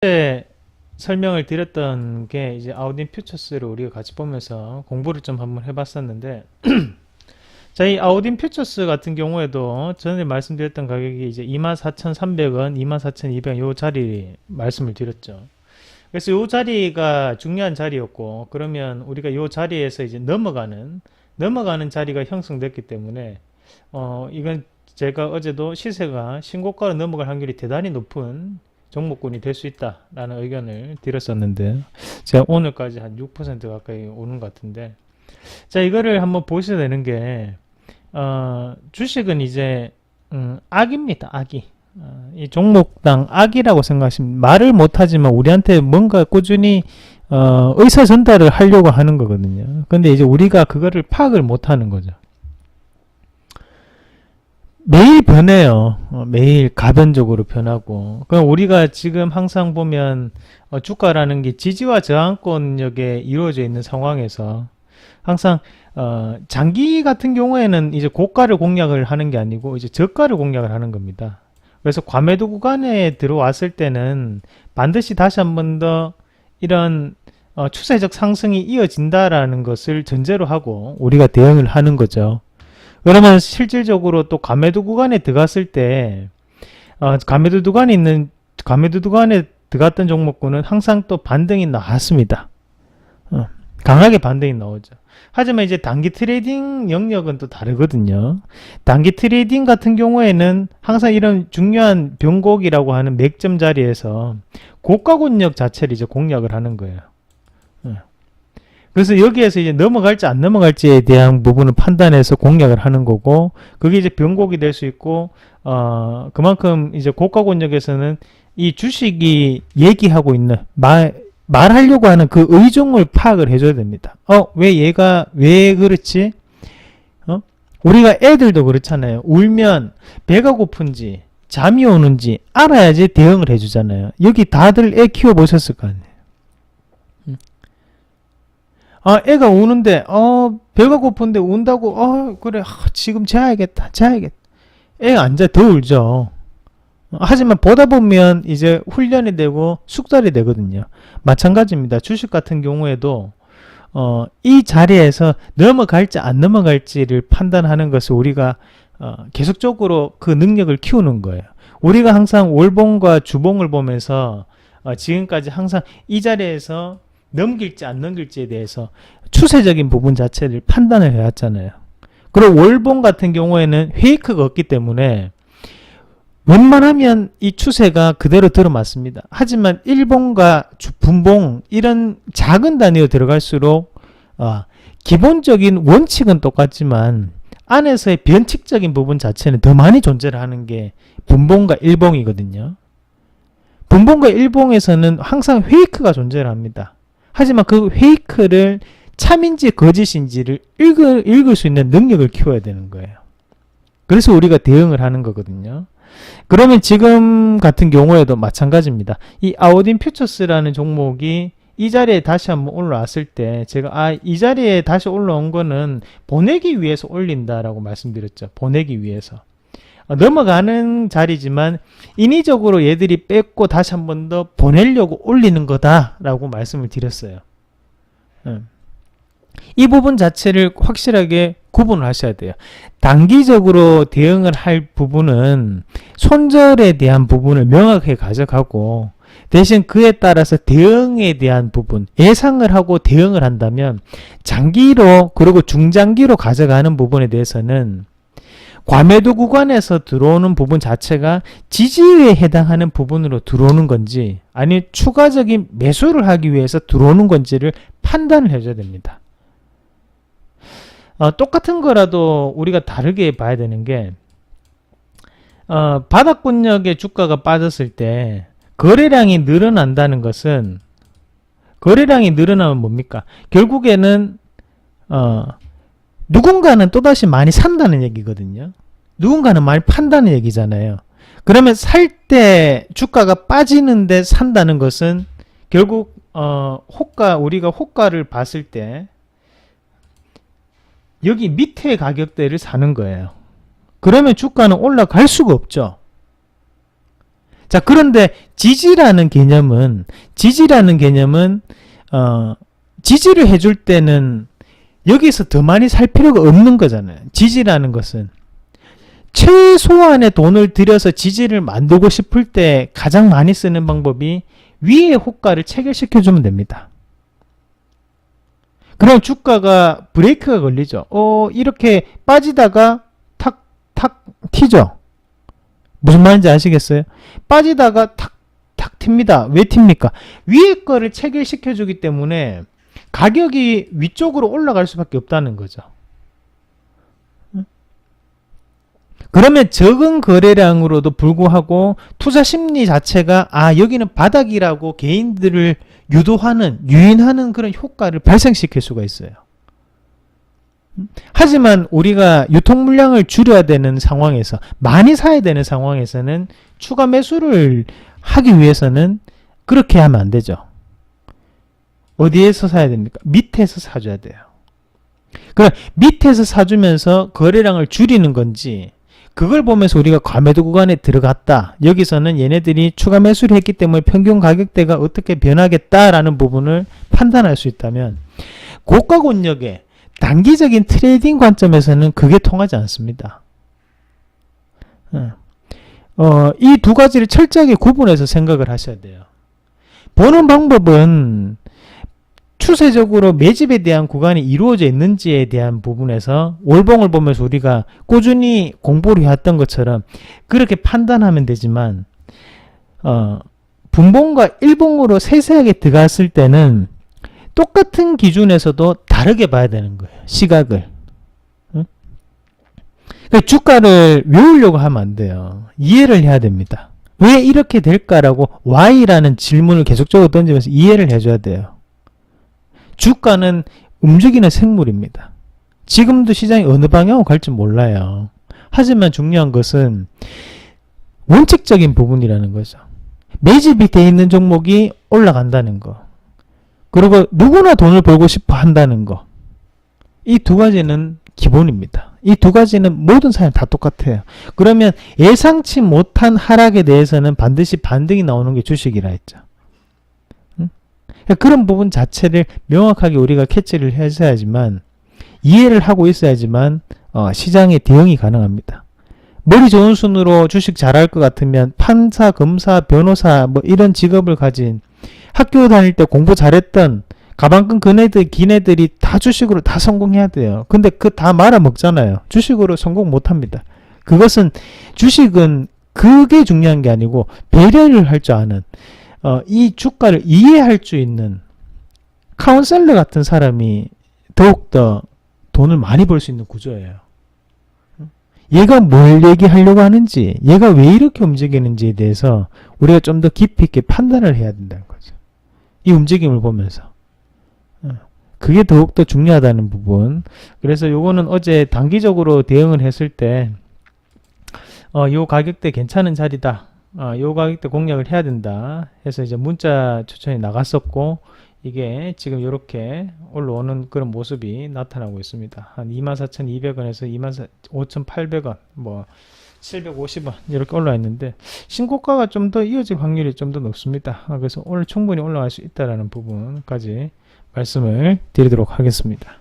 때 설명을 드렸던 게 이제 아우딘 퓨처스를 우리가 같이 보면서 공부를 좀 한번 해봤었는데 자, 이 아우딘 퓨처스 같은 경우에도 전에 말씀드렸던 가격이 이제 24,300원, 24,200원 요 자리 말씀을 드렸죠. 그래서 요 자리가 중요한 자리였고, 그러면 우리가 요 자리에서 이제 넘어가는 자리가 형성됐기 때문에 이건 제가 어제도 시세가 신고가로 넘어갈 확률이 대단히 높은 종목군이 될 수 있다라는 의견을 드렸었는데, 제가 오늘까지 한 6% 가까이 오는 것 같은데, 자, 이거를 한번 보셔야 되는 게, 주식은 이제, 악입니다, 악이. 이 종목당 악이라고 생각하시면, 말을 못하지만 우리한테 뭔가 꾸준히, 의사 전달을 하려고 하는 거거든요. 근데 이제 우리가 그거를 파악을 못하는 거죠. 매일 변해요. 매일 가변적으로 변하고. 그럼 우리가 지금 항상 보면 주가라는 게 지지와 저항권역에 이루어져 있는 상황에서 항상 장기 같은 경우에는 이제 고가를 공략을 하는 게 아니고 이제 저가를 공략을 하는 겁니다. 그래서 과매도 구간에 들어왔을 때는 반드시 다시 한번 더 이런 추세적 상승이 이어진다라는 것을 전제로 하고 우리가 대응을 하는 거죠. 그러면 실질적으로 또 가매도 구간에 들어갔을 때 가매도 구간에 들어갔던 종목군은 항상 또 반등이 나왔습니다. 강하게 반등이 나오죠. 하지만 이제 단기 트레이딩 영역은 또 다르거든요. 단기 트레이딩 같은 경우에는 항상 이런 중요한 변곡이라고 하는 맥점 자리에서 고가 권역 자체를 이제 공략을 하는 거예요. 그래서 여기에서 이제 넘어갈지 안 넘어갈지에 대한 부분을 판단해서 공략을 하는 거고, 그게 이제 변곡이 될 수 있고, 그만큼 이제 고가 권역에서는 이 주식이 얘기하고 있는 말하려고 하는 그 의중을 파악을 해줘야 됩니다. 왜 얘가 왜 그렇지? 우리가 애들도 그렇잖아요. 울면 배가 고픈지 잠이 오는지 알아야지 대응을 해주잖아요. 여기 다들 애 키워보셨을 거 아니에요. 애가 우는데, 배가 고픈데 운다고, 그래, 지금 자야겠다. 애가 앉아 더 울죠. 하지만 보다 보면 이제 훈련이 되고 숙달이 되거든요. 마찬가지입니다. 주식 같은 경우에도, 이 자리에서 넘어갈지 안 넘어갈지를 판단하는 것을 우리가, 계속적으로 그 능력을 키우는 거예요. 우리가 항상 월봉과 주봉을 보면서, 지금까지 항상 이 자리에서 넘길지 안 넘길지에 대해서 추세적인 부분 자체를 판단을 해왔잖아요. 그리고 월봉 같은 경우에는 페이크가 없기 때문에 웬만하면 이 추세가 그대로 들어맞습니다. 하지만 일봉과 분봉 이런 작은 단위로 들어갈수록 기본적인 원칙은 똑같지만 안에서의 변칙적인 부분 자체는 더 많이 존재를 하는 게 분봉과 일봉이거든요. 분봉과 일봉에서는 항상 페이크가 존재를 합니다. 하지만 그 페이크를 참인지 거짓인지를 읽을 수 있는 능력을 키워야 되는 거예요. 그래서 우리가 대응을 하는 거거든요. 그러면 지금 같은 경우에도 마찬가지입니다. 이 아우딘 퓨처스라는 종목이 이 자리에 다시 한번 올라왔을 때 제가 이 자리에 다시 올라온 거는 보내기 위해서 올린다라고 말씀드렸죠. 보내기 위해서. 넘어가는 자리지만 인위적으로 얘들이 뺏고 다시 한 번 더 보내려고 올리는 거다라고 말씀을 드렸어요. 이 부분 자체를 확실하게 구분을 하셔야 돼요. 단기적으로 대응을 할 부분은 손절에 대한 부분을 명확하게 가져가고 대신 그에 따라서 대응에 대한 부분, 예상을 하고 대응을 한다면 장기로 그리고 중장기로 가져가는 부분에 대해서는 과매도 구간에서 들어오는 부분 자체가 지지에 해당하는 부분으로 들어오는 건지 아니면 추가적인 매수를 하기 위해서 들어오는 건지를 판단을 해줘야 됩니다. 똑같은 거라도 우리가 다르게 봐야 되는 게 바닥권역의 주가가 빠졌을 때 거래량이 늘어난다는 것은 거래량이 늘어나면 뭡니까? 결국에는 누군가는 또다시 많이 산다는 얘기거든요. 누군가는 많이 판다는 얘기잖아요. 그러면 살 때 주가가 빠지는데 산다는 것은 결국 우리가 호가를 봤을 때 여기 밑에 가격대를 사는 거예요. 그러면 주가는 올라갈 수가 없죠. 자, 그런데 지지라는 개념은 지지를 해줄 때는 여기서 더 많이 살 필요가 없는 거잖아요. 지지라는 것은 최소한의 돈을 들여서 지지를 만들고 싶을 때 가장 많이 쓰는 방법이 위의 호가를 체결시켜주면 됩니다. 그럼 주가가 브레이크가 걸리죠. 이렇게 빠지다가 탁 튀죠. 무슨 말인지 아시겠어요? 빠지다가 탁 튑니다. 왜 튑니까? 위에 거를 체결시켜주기 때문에 가격이 위쪽으로 올라갈 수밖에 없다는 거죠. 그러면 적은 거래량으로도 불구하고 투자 심리 자체가 여기는 바닥이라고 개인들을 유인하는 그런 효과를 발생시킬 수가 있어요. 하지만 우리가 유통 물량을 줄여야 되는 상황에서, 많이 사야 되는 상황에서는 추가 매수를 하기 위해서는 그렇게 하면 안 되죠. 어디에서 사야 됩니까? 밑에서 사줘야 돼요. 그럼 밑에서 사주면서 거래량을 줄이는 건지, 그걸 보면서 우리가 과매도 구간에 들어갔다, 여기서는 얘네들이 추가 매수를 했기 때문에 평균 가격대가 어떻게 변하겠다라는 부분을 판단할 수 있다면, 고가 권역에 단기적인 트레이딩 관점에서는 그게 통하지 않습니다. 이 두 가지를 철저하게 구분해서 생각을 하셔야 돼요. 보는 방법은 추세적으로 매집에 대한 구간이 이루어져 있는지에 대한 부분에서 월봉을 보면서 우리가 꾸준히 공부를 해왔던 것처럼 그렇게 판단하면 되지만, 분봉과 일봉으로 세세하게 들어갔을 때는 똑같은 기준에서도 다르게 봐야 되는 거예요. 시각을. 그러니까 주가를 외우려고 하면 안 돼요. 이해를 해야 됩니다. 왜 이렇게 될까라고 Y라는 질문을 계속적으로 던지면서 이해를 해줘야 돼요. 주가는 움직이는 생물입니다. 지금도 시장이 어느 방향으로 갈지 몰라요. 하지만 중요한 것은 원칙적인 부분이라는 거죠. 매집이 돼 있는 종목이 올라간다는 거, 그리고 누구나 돈을 벌고 싶어 한다는 거, 이 두 가지는 기본입니다. 이 두 가지는 모든 사람이 다 똑같아요. 그러면 예상치 못한 하락에 대해서는 반드시 반등이 나오는 게 주식이라 했죠. 그런 부분 자체를 명확하게 우리가 캐치를 했어야지만, 이해를 하고 있어야지만 시장에 대응이 가능합니다. 머리 좋은 순으로 주식 잘할 것 같으면 판사, 검사, 변호사 이런 직업을 가진, 학교 다닐 때 공부 잘했던 가방끈 기네들이 다 주식으로 다 성공해야 돼요. 근데 그 다 말아먹잖아요. 주식으로 성공 못합니다. 주식은 그게 중요한 게 아니고 배려를 할 줄 아는, 이 주가를 이해할 수 있는 카운셀러 같은 사람이 더욱더 돈을 많이 벌 수 있는 구조예요. 얘가 뭘 얘기하려고 하는지, 얘가 왜 이렇게 움직이는지에 대해서 우리가 좀 더 깊이 있게 판단을 해야 된다는 거죠. 이 움직임을 보면서. 그게 더욱더 중요하다는 부분. 그래서 요거는 어제 단기적으로 대응을 했을 때 요 가격대 괜찮은 자리다, 요 가격대 공략을 해야 된다 해서 이제 문자 추천이 나갔었고, 이게 지금 이렇게 올라오는 그런 모습이 나타나고 있습니다. 한 24,200원에서 25,800원, 750원 이렇게 올라와 있는데, 신고가가 좀 더 이어질 확률이 좀 더 높습니다. 그래서 오늘 충분히 올라갈 수 있다는 부분까지 말씀을 드리도록 하겠습니다.